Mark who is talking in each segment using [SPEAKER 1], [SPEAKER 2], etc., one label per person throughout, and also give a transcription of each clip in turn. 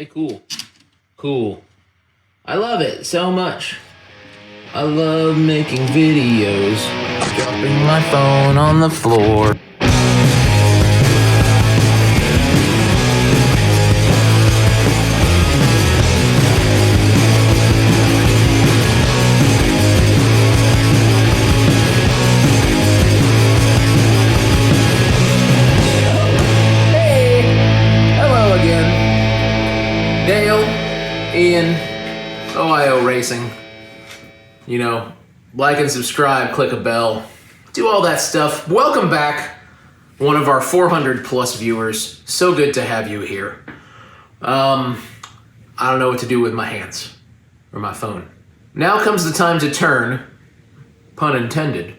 [SPEAKER 1] Okay, cool. Cool. I love it so much. I love making videos, dropping my phone on the floor. Ohio Racing. You know, like and subscribe, click a bell, do all that stuff. Welcome back, one of our 400 plus viewers. So good to have you here. I don't know what to do with my hands or my phone. Now comes the time to turn, pun intended,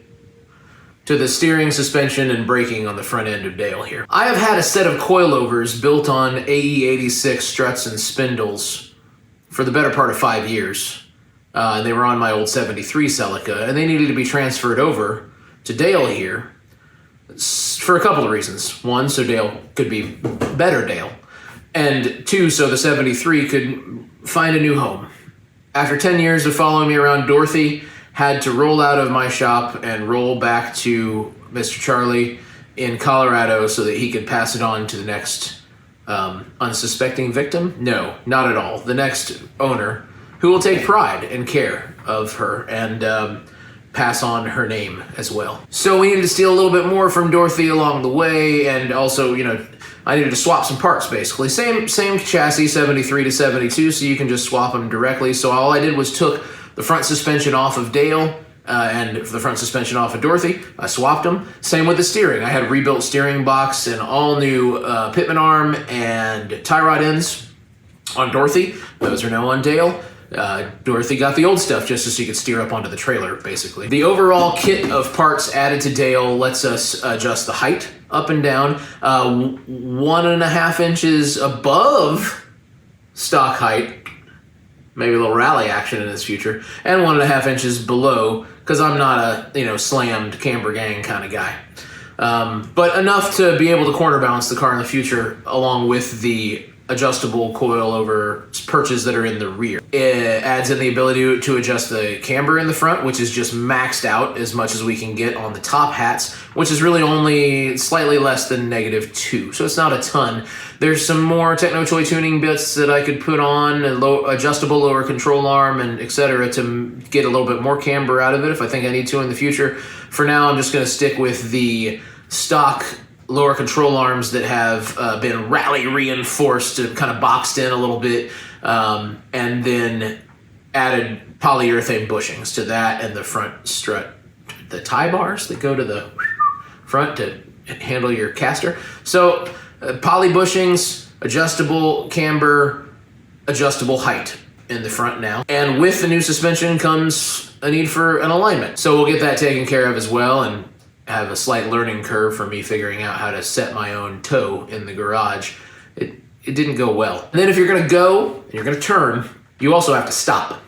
[SPEAKER 1] to the steering, suspension, and braking on the front end of Dale here. I have had a set of coilovers built on AE86 struts and spindles for the better part of 5 years. And they were on my old 73 Celica, and they needed to be transferred over to Dale here for a couple of reasons. One, so Dale could be better Dale. And two, so the 73 could find a new home. After 10 years of following me around, Dorothy had to roll out of my shop and roll back to Mr. Charlie in Colorado so that he could pass it on to the next unsuspecting victim? No, not at all. The next owner who will take pride and care of her and pass on her name as well. So we needed to steal a little bit more from Dorothy along the way, and also, you know, I needed to swap some parts basically. Same chassis, 73 to 72, so you can just swap them directly. So all I did was took the front suspension off of Dale and the front suspension off of Dorothy. I swapped them. Same with the steering. I had a rebuilt steering box and all new pitman arm and tie rod ends on Dorothy. Those are now on Dale. Dorothy got the old stuff just so she could steer up onto the trailer, basically. The overall kit of parts added to Dale lets us adjust the height up and down 1.5 inches above stock height. Maybe a little rally action in this future, and 1.5 inches below, because I'm not a, slammed camber gang kind of guy. But enough to be able to corner balance the car in the future, along with the adjustable coil over perches that are in the rear. It adds in the ability to adjust the camber in the front, which is just maxed out as much as we can get on the top hats, which is really only slightly less than -2, so it's not a ton. There's some more Techno Toy Tuning bits that I could put on, adjustable lower control arm, and etc. to get a little bit more camber out of it if I think I need to in the future. For now, I'm just going to stick with the stock lower control arms that have been rally reinforced to kind of boxed in a little bit, and then added polyurethane bushings to that and the front strut, the tie bars that go to the front to handle your caster. So poly bushings, adjustable camber, adjustable height in the front now. And with the new suspension comes a need for an alignment. So we'll get that taken care of as well, and have a slight learning curve for me figuring out how to set my own toe in the garage. It didn't go well. And then if you're gonna go, and you're gonna turn, you also have to stop.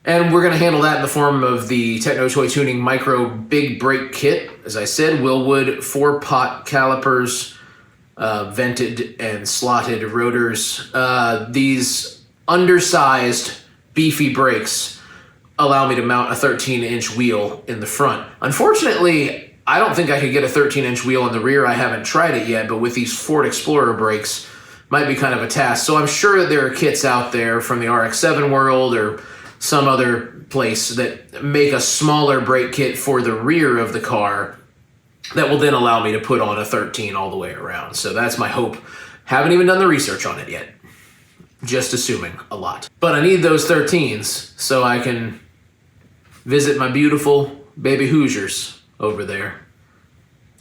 [SPEAKER 1] And we're gonna handle that in the form of the Techno Toy Tuning Micro Big Brake Kit. As I said, Willwood 4-pot calipers, vented and slotted rotors. These undersized, beefy brakes allow me to mount a 13-inch wheel in the front. Unfortunately, I don't think I could get a 13-inch wheel in the rear. I haven't tried it yet, but with these Ford Explorer brakes, might be kind of a task. So I'm sure that there are kits out there from the RX-7 world or some other place that make a smaller brake kit for the rear of the car that will then allow me to put on a 13 all the way around. So that's my hope. Haven't even done the research on it yet. Just assuming a lot. But I need those 13s so I can visit my beautiful baby Hoosiers over there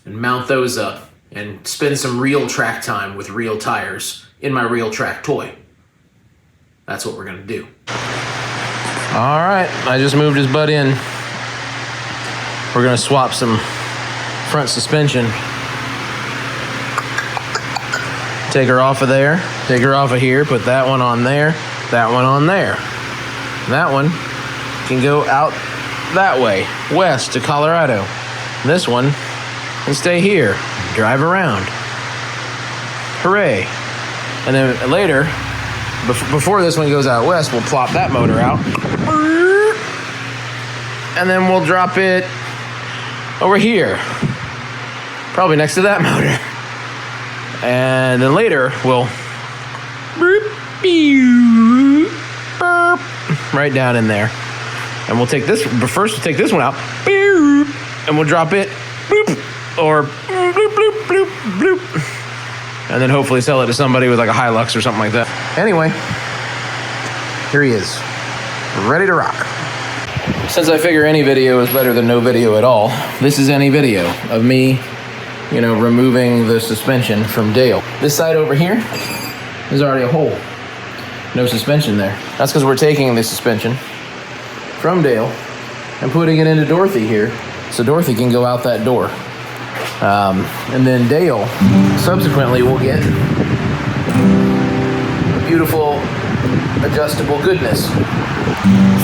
[SPEAKER 1] and mount those up and spend some real track time with real tires in my real track toy. That's what we're gonna do. All right, I just moved his butt in. We're gonna swap some front suspension. Take her off of there, take her off of here, put that one on there, that one on there. That one can go out that way, west to Colorado. This one can stay here, drive around. Hooray. And then later, before this one goes out west, we'll plop that motor out. And then we'll drop it over here. Probably next to that motor. And then later, we'll right down in there. And we'll take this, but first we'll take this one out. And we'll drop it, or and then hopefully sell it to somebody with like a Hilux or something like that. Anyway, here he is, ready to rock. Since I figure any video is better than no video at all, this is any video of me, you know, removing the suspension from Dale. This side over here is already a hole. No suspension there. That's because we're taking the suspension from Dale and putting it into Dorothy here, so Dorothy can go out that door. And then Dale subsequently will get a beautiful adjustable goodness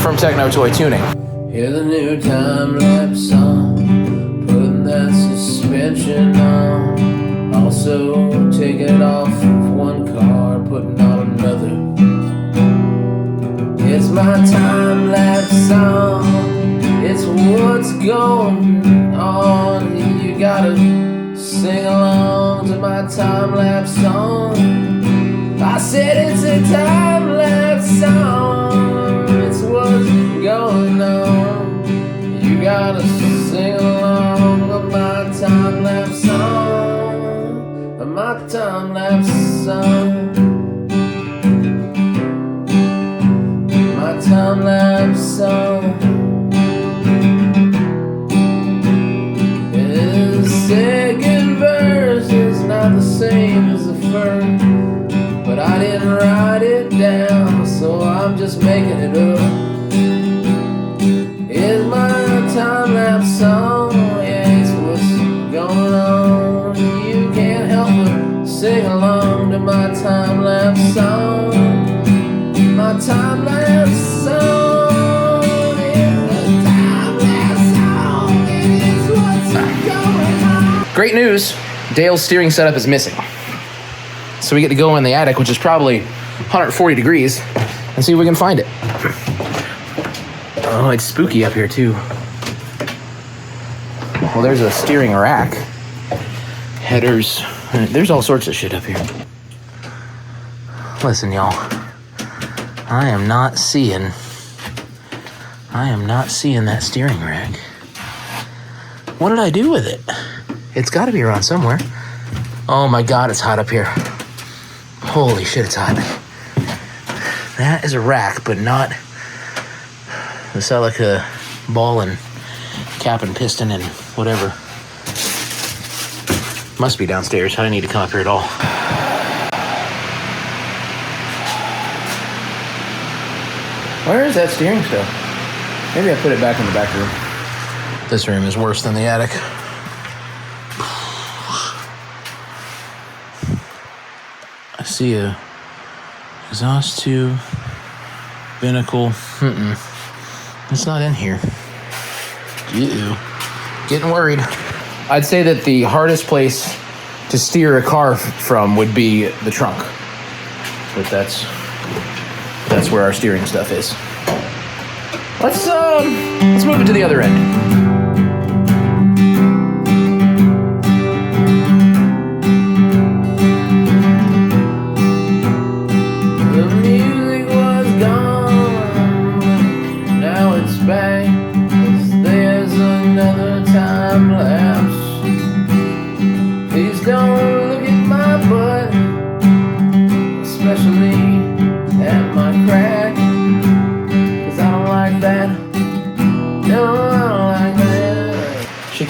[SPEAKER 1] from Techno Toy Tuning. Hear the new time-lapse song, putting that suspension on, also taking it off of one car, putting on another. It's my time-lapse song, it's what's going on. You gotta sing along to my time-lapse song. I said it's a time-lapse song, it's what's going on. You gotta sing along to my time-lapse song, my time-lapse song. My time-lapse song. The second verse is not the same as the first, but I didn't write it down, so I'm just making it up. It's my time-lapse song, yeah, it's what's going on. You can't help but sing along to my time-lapse song. My time-lapse song is the time-lapse song, and it's what's going on. Great news, Dale's steering setup is missing. So we get to go in the attic, which is probably 140 degrees, and see if we can find it. Oh, it's spooky up here too. Well, there's a steering rack, headers, there's all sorts of shit up here. Listen, y'all, I am not seeing that steering rack. What did I do with it? It's gotta be around somewhere. Oh my God, it's hot up here. Holy shit, it's hot. That is a rack, but not the Celica ball and cap and piston and whatever. Must be downstairs. I didn't need to come up here at all. Where is that steering stuff? Maybe I put it back in the back room. This room is worse than the attic. I see a exhaust tube, binnacle. It's not in here. Ew. Getting worried. I'd say that the hardest place to steer a car from would be the trunk. But that's where our steering stuff is. Let's move it to the other end.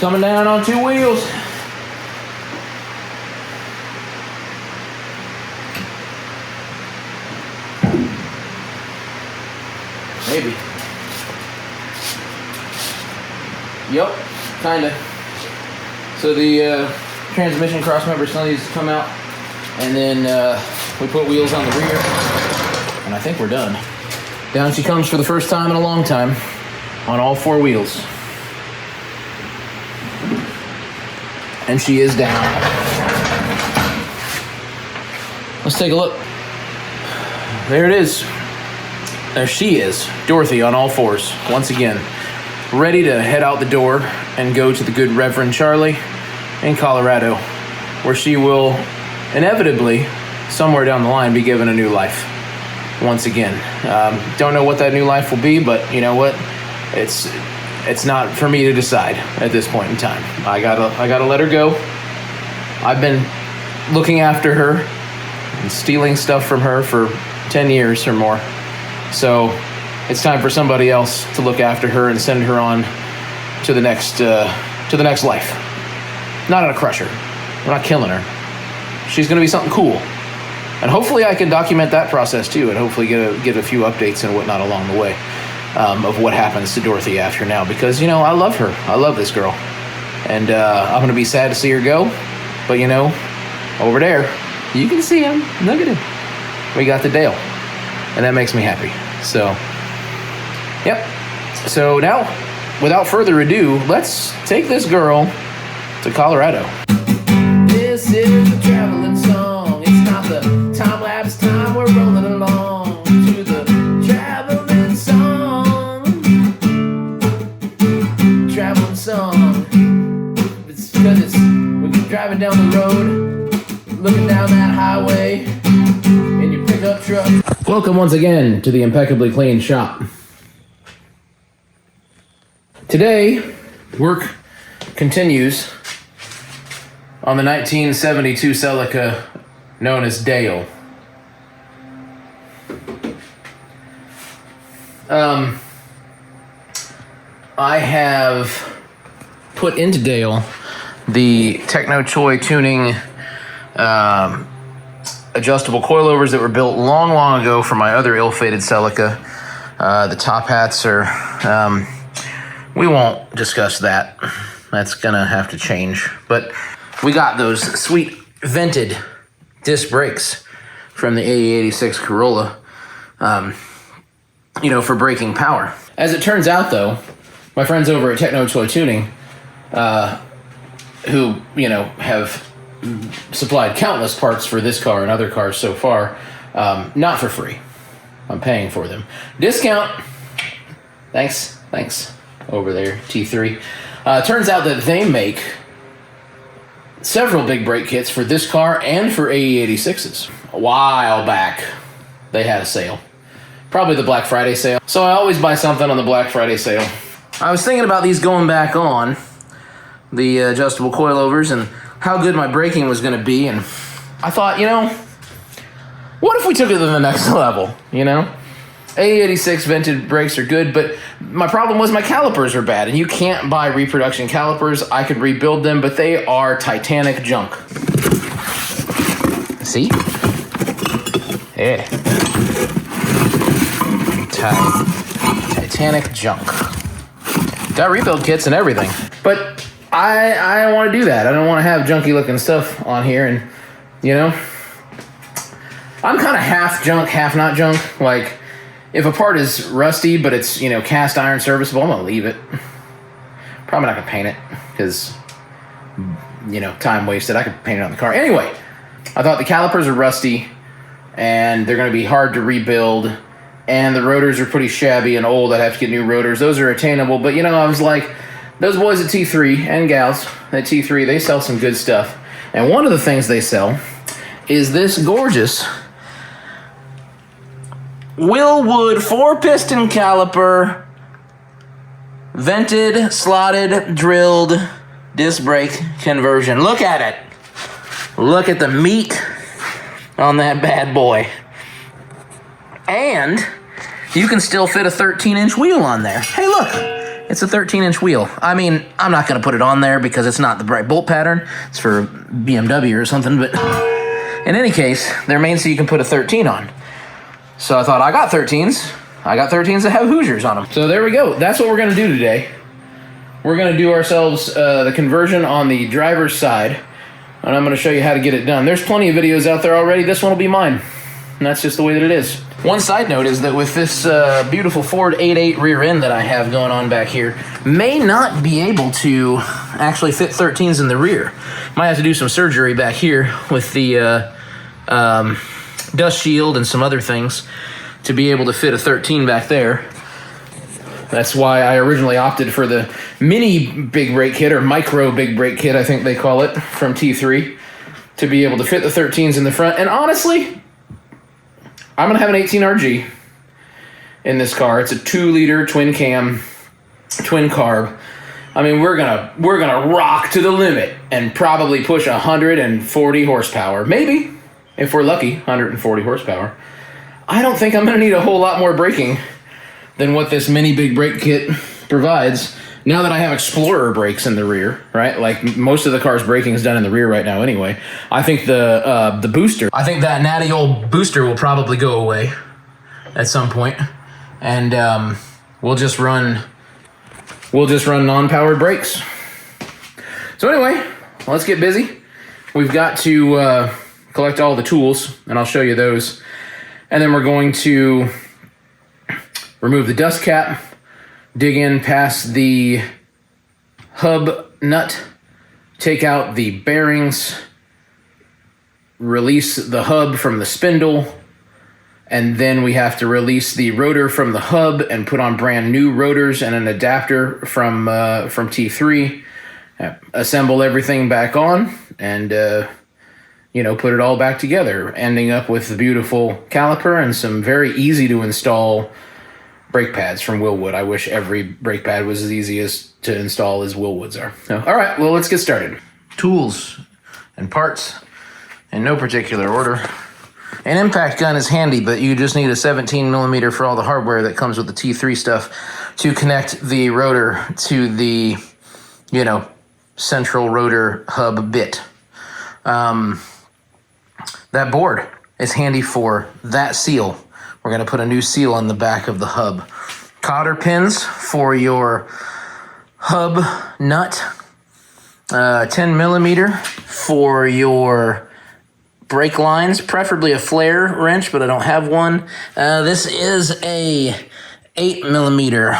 [SPEAKER 1] Coming down on two wheels. Maybe. Yep, kinda. So the transmission cross member still needs to come out, and then we put wheels on the rear, and I think we're done. Down she comes for the first time in a long time on all four wheels. And she is down. let's take a look. There it is. There she is, Dorothy on all fours, once again, ready to head out the door and go to the good Reverend Charlie in Colorado, where she will inevitably, somewhere down the line, be given a new life. Once again, don't know what that new life will be, but you know what? It's not for me to decide at this point in time. I gotta let her go. I've been looking after her and stealing stuff from her for 10 years or more. So it's time for somebody else to look after her and send her on to the next life. Not gonna crush her. We're not killing her. She's gonna be something cool. And hopefully I can document that process too, and hopefully get a few updates and whatnot along the way of what happens to Dorothy after now. Because, you know, I love her. I love this girl. And I'm going to be sad to see her go. But, you know, over there, you can see him. Look at him. We got the Dale. And that makes me happy. So, yep. So now, without further ado, let's take this girl to Colorado. This is the traveling song. It's not the time-lapse time. We're rolling along to the traveling song. Traveling song. It's because we're driving down the road, looking down that highway in your pickup truck. Welcome once again to the impeccably clean shop. Today, work continues on the 1972 Celica known as Dale. I have put into Dale the Techno Toy Tuning adjustable coilovers that were built long ago for my other ill-fated Celica. The top hats are, we won't discuss that. That's gonna have to change. But we got those sweet vented disc brakes from the AE86 Corolla, you know, for braking power. As it turns out, though, my friends over at Techno Toy Tuning, who, you know, have supplied countless parts for this car and other cars so far, not for free. I'm paying for them. Discount. Thanks over there, T3. Turns out that they make several big brake kits for this car and for AE86s. A while back, they had a sale. Probably the Black Friday sale. So I always buy something on the Black Friday sale. I was thinking about these going back on, the adjustable coilovers, and how good my braking was going to be, and I thought, you know, what if we took it to the next level, you know? AE86 vented brakes are good, but my problem was my calipers are bad, and you can't buy reproduction calipers. I could rebuild them, but they are Titanic junk. See? Yeah. Titanic junk. Got rebuild kits and everything. But I don't want to do that. I don't want to have junky looking stuff on here, and, you know, I'm kind of half junk, half not junk. Like, if a part is rusty, but it's, you know, cast iron serviceable, I'm going to leave it. Probably not going to paint it, because, you know, time wasted. I could paint it on the car. Anyway, I thought the calipers are rusty, and they're going to be hard to rebuild, and the rotors are pretty shabby and old. I'd have to get new rotors. Those are attainable, but, you know, I was like, those boys at T3, and gals at T3, they sell some good stuff. And one of the things they sell is this gorgeous Willwood 4-piston caliper, vented, slotted, drilled disc brake conversion. Look at it. Look at the meat on that bad boy. And you can still fit a 13-inch wheel on there. Hey, look. It's a 13-inch wheel. I mean, I'm not going to put it on there because it's not the bright bolt pattern. It's for BMW or something, but in any case, they're made so you can put a 13 on. So I thought, I got 13s. I got 13s that have Hoosiers on them. So there we go. That's what we're going to do today. We're going to do ourselves the conversion on the driver's side, and I'm going to show you how to get it done. There's plenty of videos out there already. This one will be mine, and that's just the way that it is. One side note is that with this beautiful Ford 8.8 rear end that I have going on back here, may not be able to actually fit 13s in the rear. Might have to do some surgery back here with the dust shield and some other things to be able to fit a 13 back there. That's why I originally opted for the mini big brake kit, or micro big brake kit, I think they call it, from T3, to be able to fit the 13s in the front. And honestly, I'm gonna have an 18RG in this car. It's a 2-liter twin cam, twin carb. I mean, we're gonna rock to the limit and probably push 140 horsepower, maybe, if we're lucky, 140 horsepower. I don't think I'm gonna need a whole lot more braking than what this mini big brake kit provides. Now that I have Explorer brakes in the rear, right? Like most of the car's braking is done in the rear right now anyway. I think the booster, I think that natty old booster will probably go away at some point, and we'll just run non-powered brakes. So anyway, let's get busy. We've got to collect all the tools, and I'll show you those, and then we're going to remove the dust cap, dig in past the hub nut, take out the bearings, release the hub from the spindle, and then we have to release the rotor from the hub and put on brand new rotors and an adapter from T3, assemble everything back on, and put it all back together, ending up with the beautiful caliper and some very easy to install brake pads from Willwood. I wish every brake pad was as easy to install as Willwood's are. So, all right, well, let's get started. Tools and parts in no particular order. An impact gun is handy, but you just need a 17 millimeter for all the hardware that comes with the T3 stuff to connect the rotor to the, central rotor hub bit. That board is handy for that seal. We're going to put a new seal on the back of the hub. Cotter pins for your hub nut. 10 millimeter for your brake lines, preferably a flare wrench, but I don't have one. This is a 8 millimeter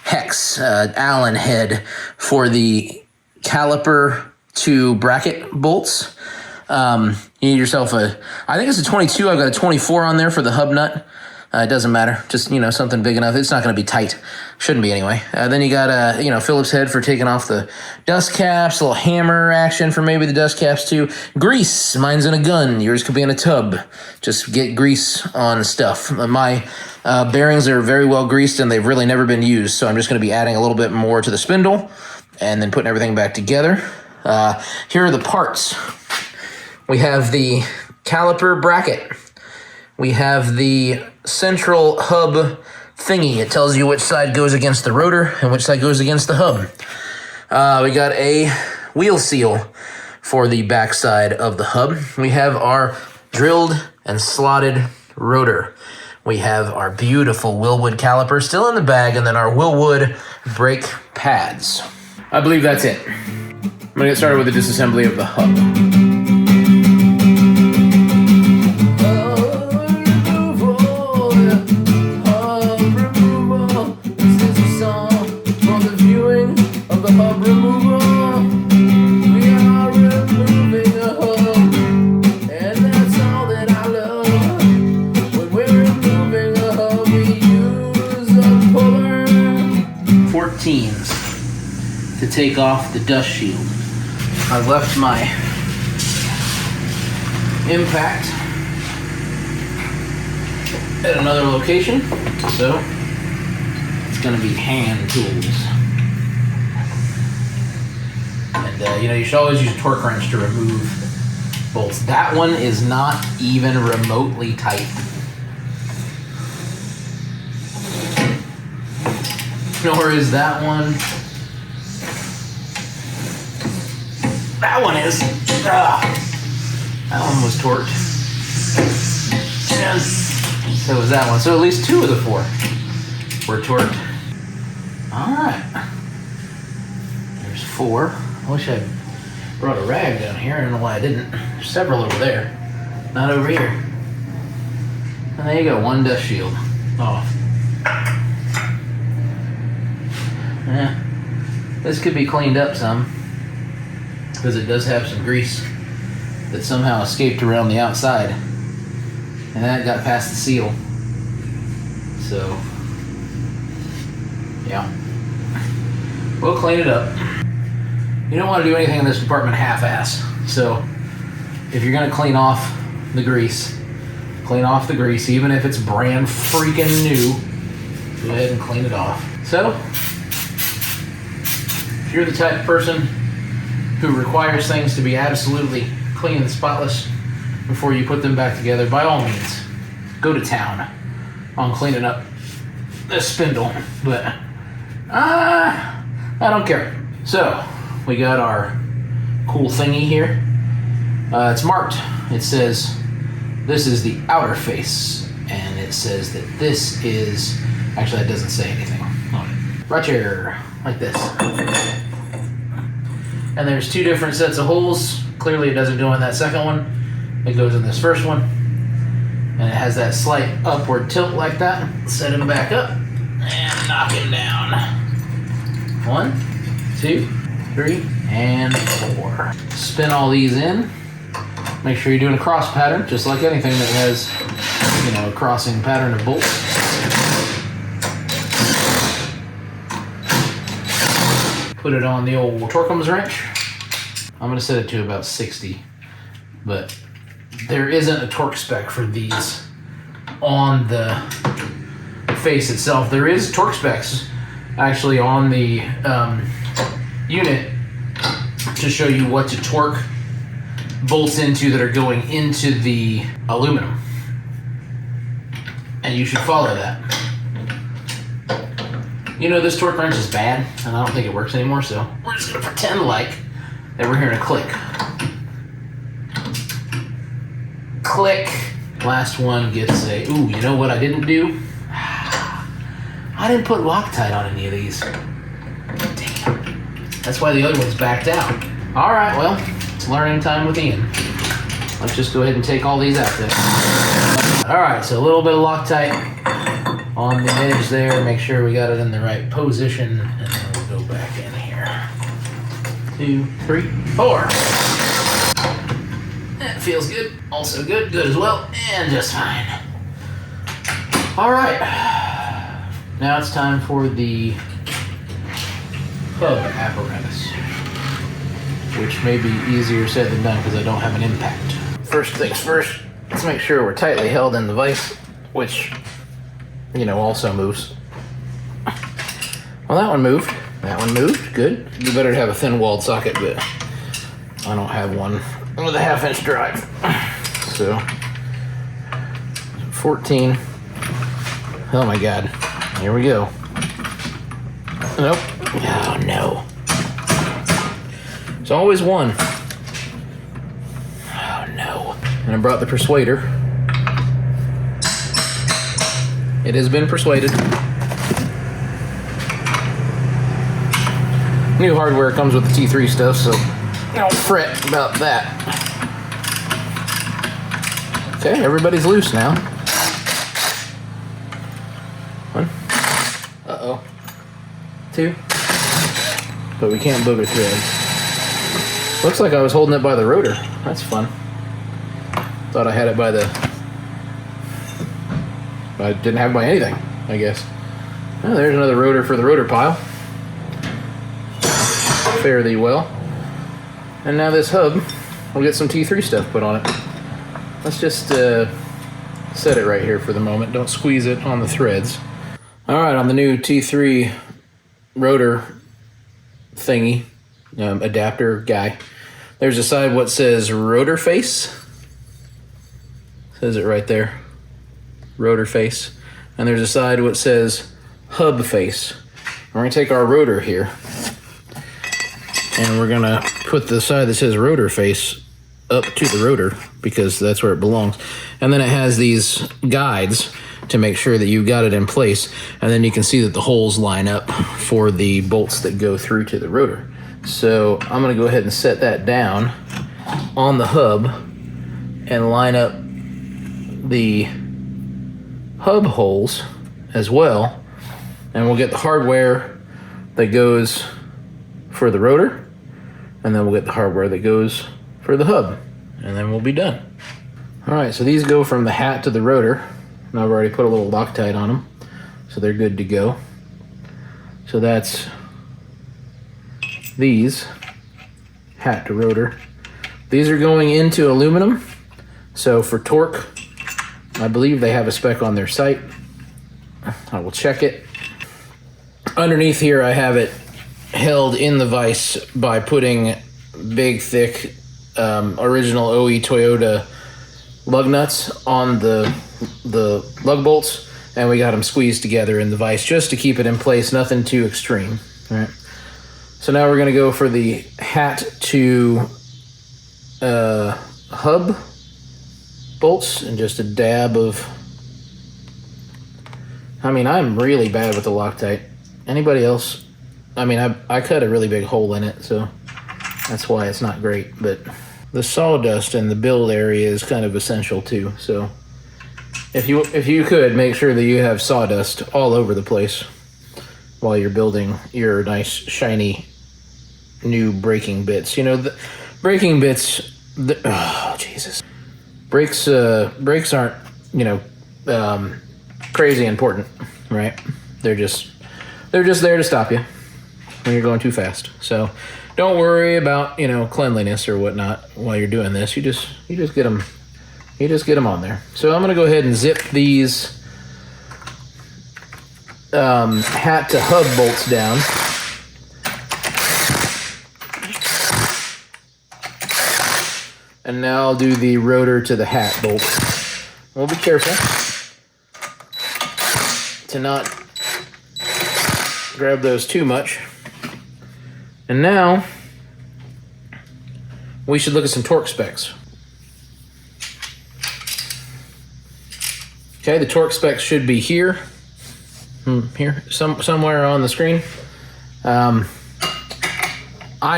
[SPEAKER 1] hex Allen head for the caliper to bracket bolts. You need yourself I think it's a 22. I've got a 24 on there for the hub nut. It doesn't matter. Just, something big enough. It's not going to be tight. Shouldn't be anyway. Then you got a, Phillips head for taking off the dust caps, a little hammer action for maybe the dust caps too. Grease. Mine's in a gun. Yours could be in a tub. Just get grease on stuff. My bearings are very well greased and they've really never been used. So I'm just going to be adding a little bit more to the spindle and then putting everything back together. Here are the parts. We have the caliper bracket. We have the central hub thingy. It tells you which side goes against the rotor and which side goes against the hub. We got a wheel seal for the back side of the hub. We have our drilled and slotted rotor. We have our beautiful Willwood caliper still in the bag, and then our Willwood brake pads. I believe that's it. I'm gonna get started with the disassembly of the hub. To take off the dust shield. I've left my impact at another location, so it's going to be hand tools. And you should always use a torque wrench to remove bolts. That one is not even remotely tight. Nor is that one. That one is. That one was torqued. And so was that one. So at least 2 of the 4 were torqued. Alright. There's 4. I wish I brought a rag down here. I don't know why I didn't. There's several over there. Not over here. And there you go. 1 dust shield off. Yeah. This could be cleaned up some, because it does have some grease that somehow escaped around the outside. and that got past the seal. So, yeah. We'll clean it up. You don't want to do anything in this department half-ass. So, if you're going to clean off the grease, even if it's brand freaking new. Go ahead and clean it off. So, if you're the type of person who requires things to be absolutely clean and spotless before you put them back together, by all means, go to town on cleaning up this spindle. But I don't care. So, we got our cool thingy here. It's marked. It says this is the outer face, and it says that this is, actually that doesn't say anything on it. Right here, like this. And there's two different sets of holes. Clearly it doesn't go in that second one. It goes in this first one. And it has that slight upward tilt like that. Set him back up and knock him down. 1, 2, 3, and 4. Spin all these in. Make sure you're doing a cross pattern, just like anything that has, you know, a crossing pattern of bolts. Put it on the old Torquem's wrench. I'm gonna set it to about 60, but there isn't a torque spec for these on the face itself. There is torque specs actually on the unit to show you what to torque bolts into that are going into the aluminum, and you should follow that. You know, this torque wrench is bad, and I don't think it works anymore, so we're just gonna pretend like that we're hearing a click. Click. Last one gets a, ooh, you know what I didn't do? I didn't put Loctite on any of these. Damn. That's why the other one's backed out. All right, well, it's learning time with Ian. Let's just go ahead and take all these out then. All right, so a little bit of Loctite on the edge there. Make sure we got it in the right position, and then we'll go back in here. 2, 3, 4. That feels good. Also good. Good as well. And just fine. All right. Now it's time for the hub apparatus, which may be easier said than done because I don't have an impact. First things first, let's make sure we're tightly held in the vise, which, you know, also moves. Well, that one moved. That one moved. Good. You better have a thin-walled socket, but I don't have one with a 1/2-inch drive. So, 14. Oh my God. Here we go. Nope. Oh no. It's always one. Oh no. And I brought the persuader. It has been persuaded. New hardware comes with the T3 stuff, so don't fret about that. Okay, everybody's loose now. 1. Uh-oh. 2. But we can't booger thread. Looks like I was holding it by the rotor. That's fun. Thought I had it by the... I didn't have it by anything, I guess. Oh, there's another rotor for the rotor pile. Fare thee well. And now this hub, we'll get some T3 stuff put on it. Let's just set it right here for the moment. Don't squeeze it on the threads. All right, on the new T3 rotor thingy, adapter guy, there's a side what says rotor face. Says it right there. Rotor face. And there's a side what says hub face. We're gonna take our rotor here and we're gonna put the side that says rotor face up to the rotor because that's where it belongs. And then it has these guides to make sure that you've got it in place. And then you can see that the holes line up for the bolts that go through to the rotor. So I'm gonna go ahead and set that down on the hub and line up the hub holes as well. And we'll get the hardware that goes for the rotor, and then we'll get the hardware that goes for the hub, and then we'll be done. All right, so these go from the hat to the rotor, and I've already put a little Loctite on them, so they're good to go. So that's these, hat to rotor. These are going into aluminum, so for torque, I believe they have a spec on their site. I will check it. Underneath here, I have it held in the vise by putting big, thick, original OE Toyota lug nuts on the lug bolts, and we got them squeezed together in the vise just to keep it in place, nothing too extreme. All right. So now we're gonna go for the hat to hub bolts and just a dab of, I mean, I'm really bad with the Loctite. Anybody else? I mean, I cut a really big hole in it, so that's why it's not great, but the sawdust in the build area is kind of essential too. So if you could make sure that you have sawdust all over the place while you're building your nice shiny new braking bits. You know, the braking bits, oh Jesus, brakes aren't, you know, crazy important, right? They're just there to stop you when you're going too fast. So don't worry about, you know, cleanliness or whatnot while you're doing this. You just get them on there. So I'm gonna go ahead and zip these hat to hub bolts down. And now I'll do the rotor to the hat bolt. We'll be careful to not grab those too much. And now we should look at some torque specs. Okay, the torque specs should be here. Here, somewhere on the screen. I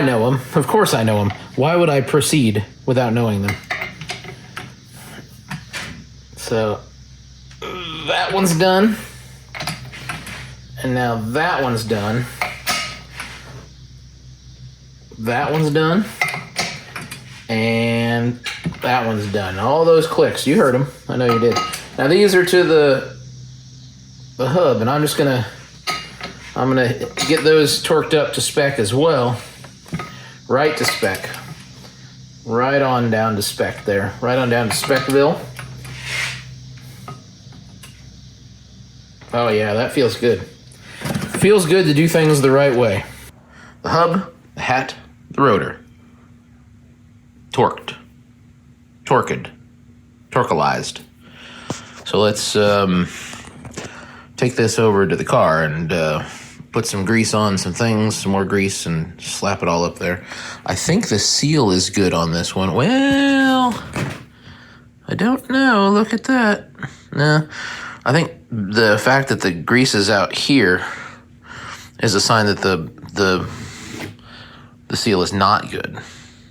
[SPEAKER 1] know them. Of course I know them. Why would I proceed without knowing them? So that one's done. And now that one's done. That one's done. And that one's done. All those clicks, you heard them. I know you did. Now these are to the hub, and I'm gonna get those torqued up to spec as well. Right to spec. Right on down to spec there. Right on down to Specville. Oh yeah, that feels good. Feels good to do things the right way. The hub, the hat, the rotor. Torqued. Torqualized. So let's take this over to the car and put some grease on some things, some more grease, and slap it all up there. I think the seal is good on this one. Well, I don't know. Look at that. No, I think the fact that the grease is out here is a sign that the seal is not good.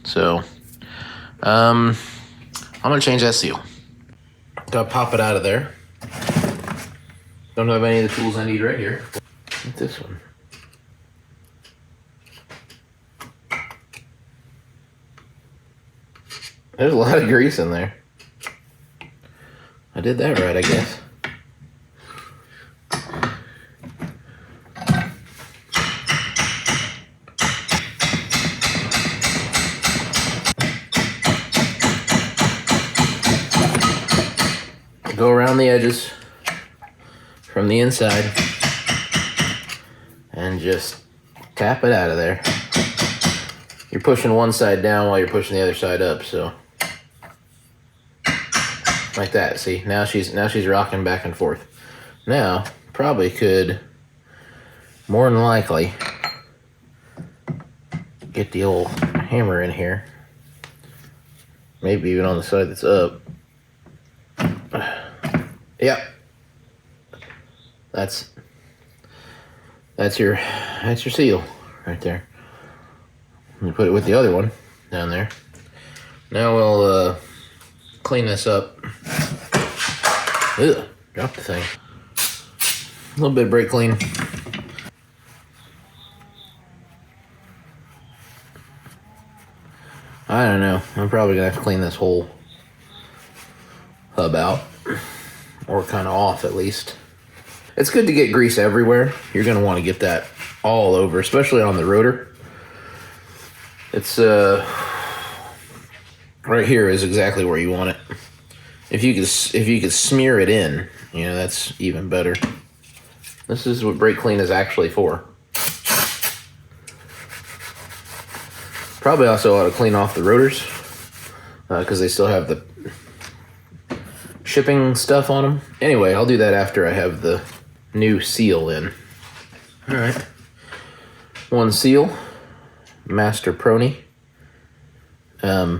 [SPEAKER 1] So I'm gonna change that seal. Gotta pop it out of there. Don't have any of the tools I need right here. What's this one? There's a lot of grease in there. I did that right, I guess. Go around the edges from the inside and just tap it out of there. You're pushing one side down while you're pushing the other side up, so like that. See, now she's rocking back and forth. Now probably could more than likely get the old hammer in here, maybe even on the side that's up. Yep. That's your seal right there. You put it with the other one down there. Now we'll clean this up. Ugh, drop the thing. A little bit of brake clean. I don't know. I'm probably gonna have to clean this whole hub out, or kind of off at least. It's good to get grease everywhere. You're going to want to get that all over, especially on the rotor. It's right here is exactly where you want it. If you could smear it in, you know, that's even better. This is what brake clean is actually for. Probably also ought to clean off the rotors because they still have the shipping stuff on them. Anyway, I'll do that after I have the new seal in. All right, one seal, Master Prony. Oh,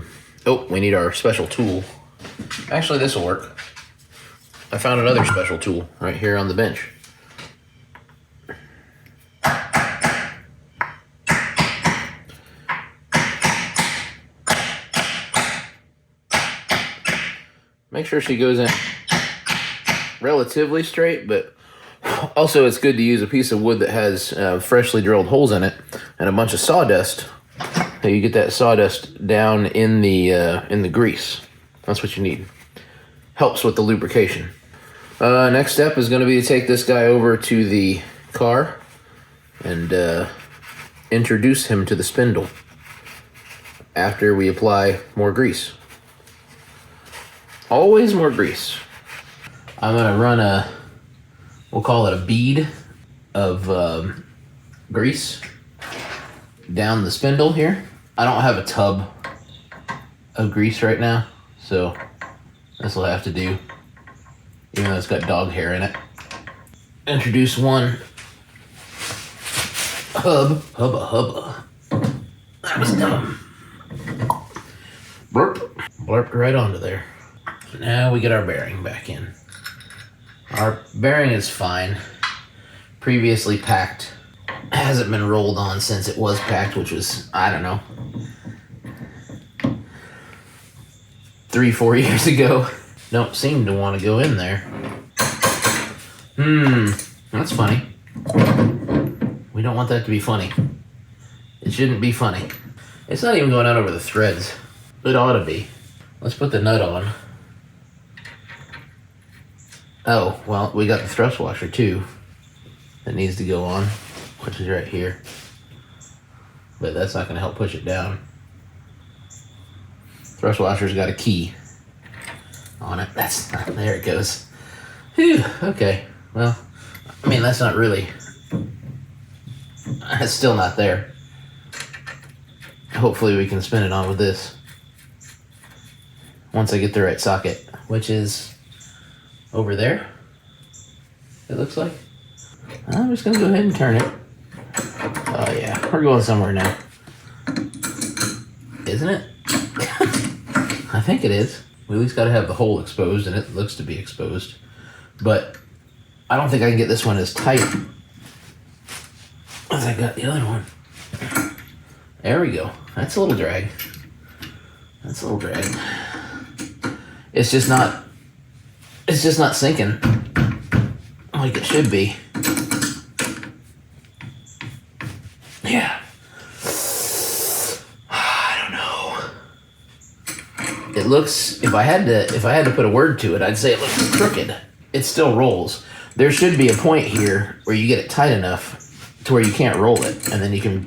[SPEAKER 1] we need our special tool. Actually, this will work. I found another special tool right here on the bench. Make sure she goes in relatively straight, but also it's good to use a piece of wood that has freshly drilled holes in it and a bunch of sawdust. So you get that sawdust down in the grease. That's what you need. Helps with the lubrication. Next step is going to be to take this guy over to the car and introduce him to the spindle after we apply more grease. Always more grease. I'm going to run we'll call it a bead of grease down the spindle here. I don't have a tub of grease right now, so this will have to do, even though it's got dog hair in it. Introduce one hubba. That was dumb. Blurped right onto there. Now we get our bearing back in. Our bearing is fine. Previously packed. Hasn't been rolled on since it was packed, which was, I don't know, 3-4 years ago. Don't seem to want to go in there. That's funny. We don't want that to be funny. It shouldn't be funny. It's not even going out over the threads. It ought to be. Let's put the nut on. Oh, well, we got the thrust washer too that needs to go on, which is right here. But that's not going to help push it down. Thrust washer's got a key on it. That's not, there it goes. Phew, okay. Well, I mean, that's not really, it's still not there. Hopefully we can spin it on with this once I get the right socket, which is over there, it looks like. I'm just gonna go ahead and turn it. Oh yeah, we're going somewhere now. Isn't it? I think it is. We at least gotta have the hole exposed, and it looks to be exposed. But I don't think I can get this one as tight as I got the other one. There we go. That's a little drag. That's a little drag. It's just not sinking like it should be. Yeah. I don't know. It looks, if I had to put a word to it, I'd say it looks crooked. It still rolls. There should be a point here where you get it tight enough to where you can't roll it, and then you can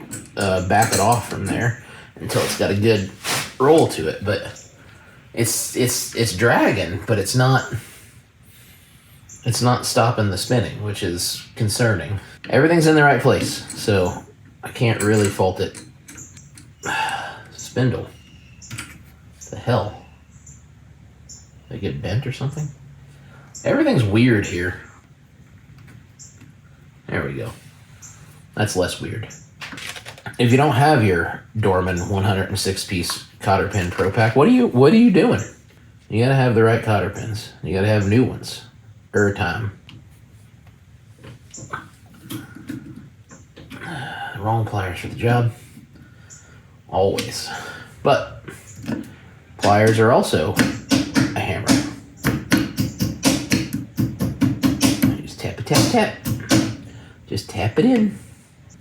[SPEAKER 1] back it off from there until it's got a good roll to it. But it's dragging, but it's not stopping the spinning, which is concerning. Everything's in the right place, so I can't really fault it. Spindle. The hell? Did I get bent or something? Everything's weird here. There we go. That's less weird. If you don't have your Dorman 106-piece cotter pin Pro Pack, what are you doing? You gotta have the right cotter pins. You gotta have new ones. Time. Wrong pliers for the job. Always. But pliers are also a hammer. Just tap. Just tap it in.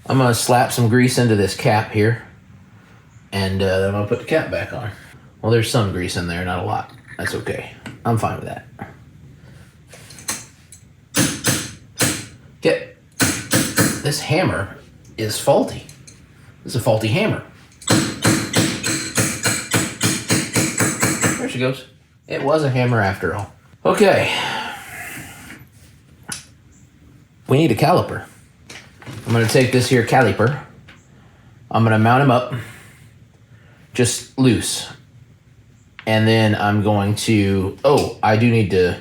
[SPEAKER 1] I'm gonna slap some grease into this cap here, and then I'm gonna put the cap back on. Well, there's some grease in there, not a lot. That's okay. I'm fine with that. Okay. This hammer is faulty. This is a faulty hammer. There she goes. It was a hammer after all. Okay. We need a caliper. I'm gonna take this here caliper. I'm gonna mount him up, just loose. And then I'm going to, I need to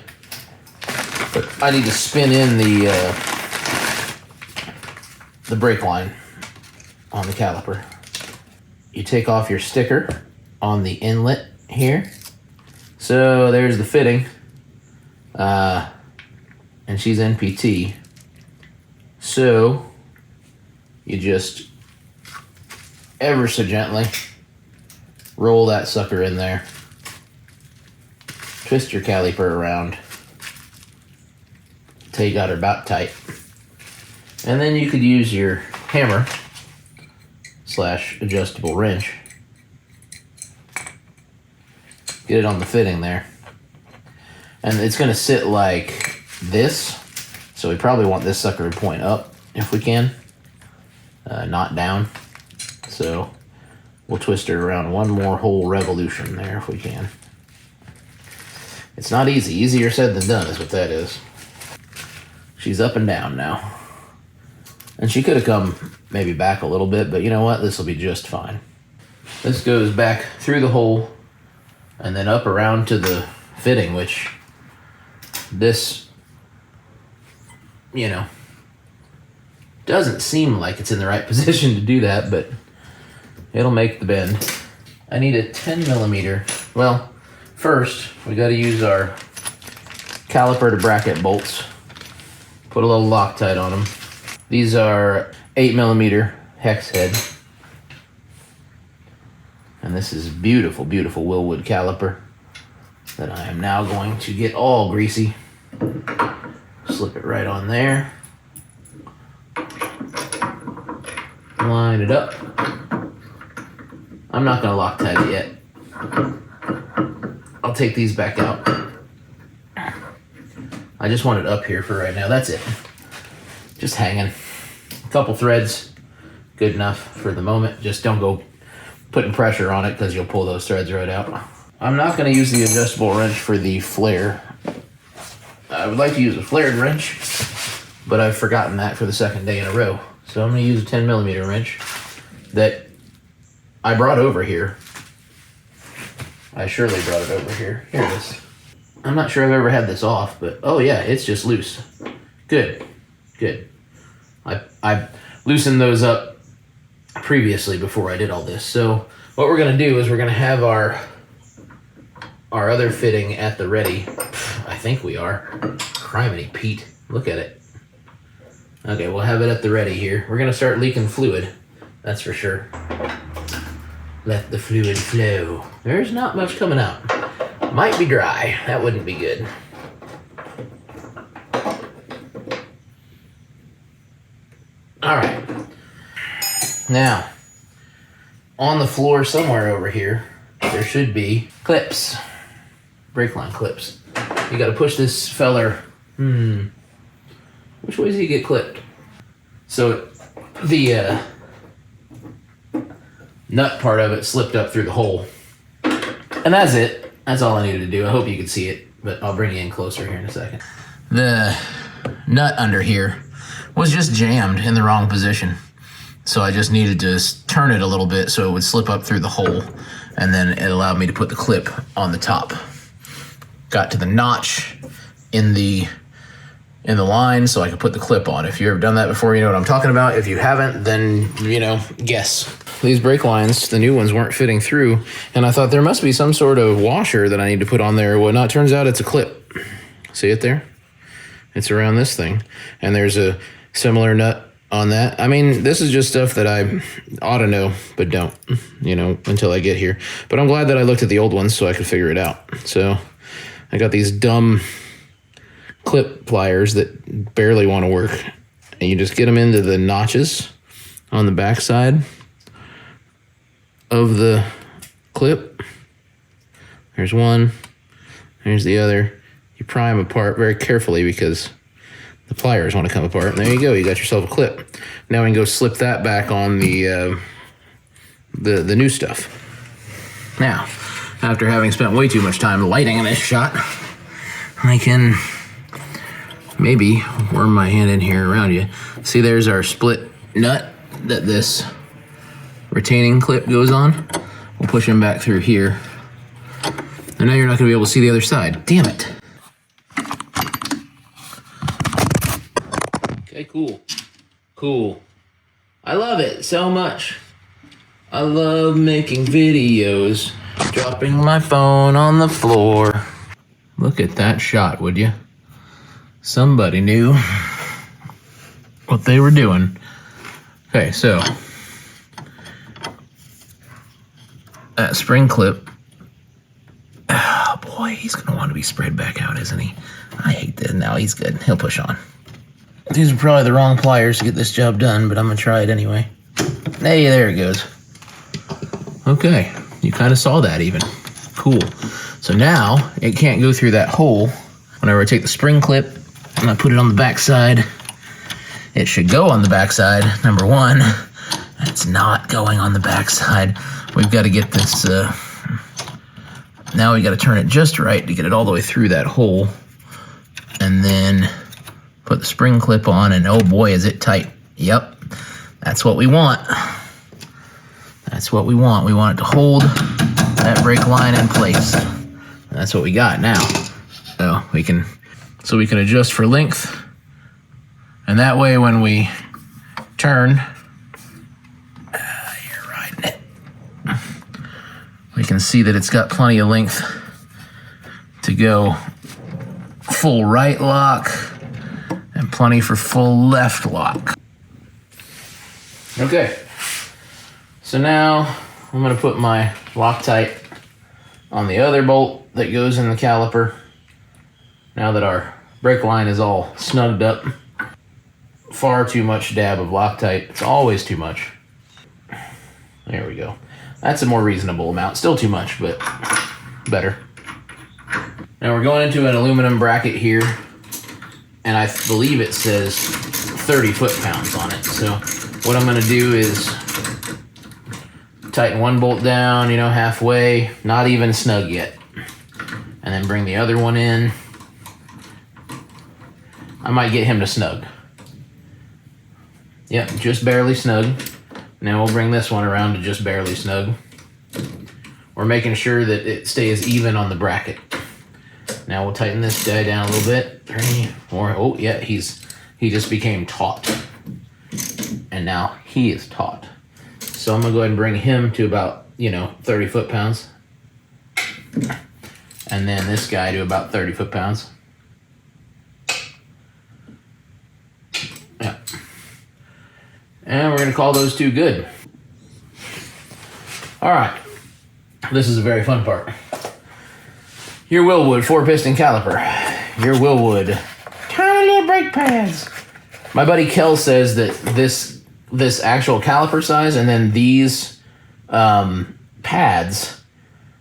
[SPEAKER 1] spin in the brake line on the caliper. You take off your sticker on the inlet here. So there's the fitting, and she's NPT. So you just ever so gently roll that sucker in there. Twist your caliper around till you got her about tight. And then you could use your hammer / adjustable wrench. Get it on the fitting there. And it's gonna sit like this. So we probably want this sucker to point up if we can, not down. So we'll twist her around one more whole revolution there if we can. It's not easy. Easier said than done is what that is. She's up and down now. And she could have come maybe back a little bit, but you know what? This will be just fine. This goes back through the hole and then up around to the fitting, which this, doesn't seem like it's in the right position to do that, but it'll make the bend. I need a 10 millimeter. Well, first we got to use our caliper to bracket bolts. Put a little Loctite on them. These are 8 millimeter hex head. And this is beautiful, beautiful Wilwood caliper that I am now going to get all greasy. Slip it right on there. Line it up. I'm not gonna Loctite it yet. I'll take these back out. I just want it up here for right now. That's it. Just hanging. A couple threads, good enough for the moment. Just don't go putting pressure on it because you'll pull those threads right out. I'm not gonna use the adjustable wrench for the flare. I would like to use a flared wrench, but I've forgotten that for the second day in a row. So I'm gonna use a 10 millimeter wrench that I brought over here. I surely brought it over here. Here it is. I'm not sure I've ever had this off, but oh yeah, it's just loose. Good, good. I loosened those up previously before I did all this. So what we're gonna do is we're gonna have our other fitting at the ready. I think we are. Criminy Pete, look at it. Okay, we'll have it at the ready here. We're gonna start leaking fluid, that's for sure. Let the fluid flow. There's not much coming out. Might be dry, that wouldn't be good. All right. Now, on the floor somewhere over here, there should be clips, brake line clips. You gotta push this feller, which way does he get clipped? So the nut part of it slipped up through the hole. And that's it. That's all I needed to do. I hope you can see it, but I'll bring you in closer here in a second. The nut under here was just jammed in the wrong position. So I just needed to turn it a little bit so it would slip up through the hole, and then it allowed me to put the clip on the top. Got to the notch in the line so I could put the clip on. If you've ever done that before, you know what I'm talking about. If you haven't, then, guess. These brake lines, the new ones, weren't fitting through, and I thought there must be some sort of washer that I need to put on there or whatnot. Turns out it's a clip. See it there? It's around this thing, and there's a similar nut on that. I mean, this is just stuff that I ought to know, but don't, until I get here. But I'm glad that I looked at the old ones so I could figure it out. So I got these dumb clip pliers that barely want to work. And you just get them into the notches on the back side of the clip. There's one, Here's the other. You pry them apart very carefully because the pliers want to come apart. And there you go. You got yourself a clip. Now we can go slip that back on the new stuff. Now, after having spent way too much time lighting in this shot, I can maybe worm my hand in here around you. See, there's our split nut that this retaining clip goes on. We'll push him back through here. And now you're not gonna be able to see the other side. Damn it. Okay, cool. Cool. I love it so much. I love making videos, dropping my phone on the floor. Look at that shot, would you? Somebody knew what they were doing. Okay, so that spring clip. Oh boy, he's gonna want to be spread back out, isn't he? I hate that. Now he's good. He'll push on. These are probably the wrong pliers to get this job done, but I'm gonna try it anyway. Hey, there it goes. Okay, you kind of saw that even. Cool. So now it can't go through that hole. Whenever I take the spring clip and I put it on the back side, it should go on the back side, number one. It's not going on the back side. We've got to get this, now we got to turn it just right to get it all the way through that hole. And then put the spring clip on, and oh boy, is it tight. Yep, that's what we want. That's what we want. We want it to hold that brake line in place. That's what we got now. So we can adjust for length. And that way when we turn, you're riding it. We can see that it's got plenty of length to go full right lock and plenty for full left lock. Okay. So now I'm gonna put my Loctite on the other bolt that goes in the caliper. Now that our brake line is all snugged up, far too much dab of Loctite. It's always too much. There we go. That's a more reasonable amount. Still too much, but better. Now we're going into an aluminum bracket here, and I believe it says 30 foot-pounds on it. So what I'm gonna do is tighten one bolt down, halfway, not even snug yet. And then bring the other one in. I might get him to snug. Yep, just barely snug. Now we'll bring this one around to just barely snug. We're making sure that it stays even on the bracket. Now we'll tighten this guy down a little bit. 3, 4, oh yeah, he just became taut. And now he is taut. So I'm gonna go ahead and bring him to about, 30 foot-pounds. And then this guy to about 30 foot-pounds. Yeah. And we're gonna call those two good. All right, this is a very fun part. Your Willwood 4-piston caliper. Your Willwood tiny little brake pads. My buddy Kel says that this actual caliper size and then these pads,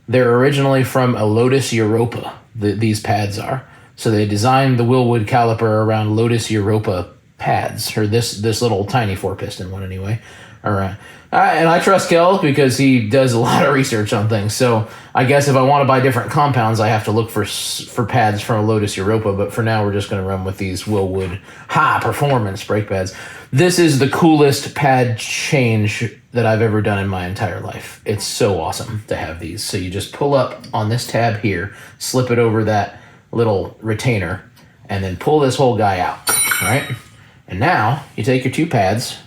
[SPEAKER 1] they're originally from a Lotus Europa. These pads are. So they designed the Willwood caliper around Lotus Europa pads, or this little tiny 4-piston one anyway. All right. And I trust Kel because he does a lot of research on things. So I guess if I want to buy different compounds, I have to look for pads from a Lotus Europa. But for now, we're just going to run with these Willwood high performance brake pads. This is the coolest pad change that I've ever done in my entire life. It's so awesome to have these. So you just pull up on this tab here, slip it over that little retainer, and then pull this whole guy out. All right. And now you take your two pads,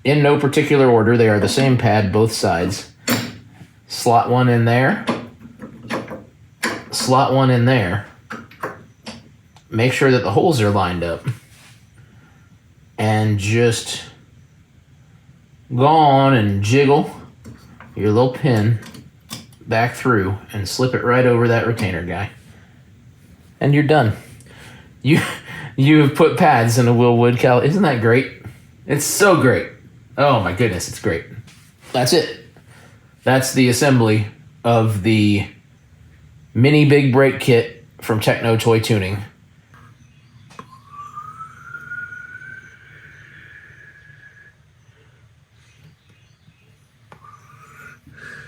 [SPEAKER 1] in no particular order. They are the same pad, both sides. Slot one in there. Slot one in there. Make sure that the holes are lined up. And just go on and jiggle your little pin back through and slip it right over that retainer guy. And you're done. You've put pads in a Willwood caliper. Isn't that great? It's so great. Oh my goodness, it's great. That's it. That's the assembly of the mini big brake kit from Techno Toy Tuning.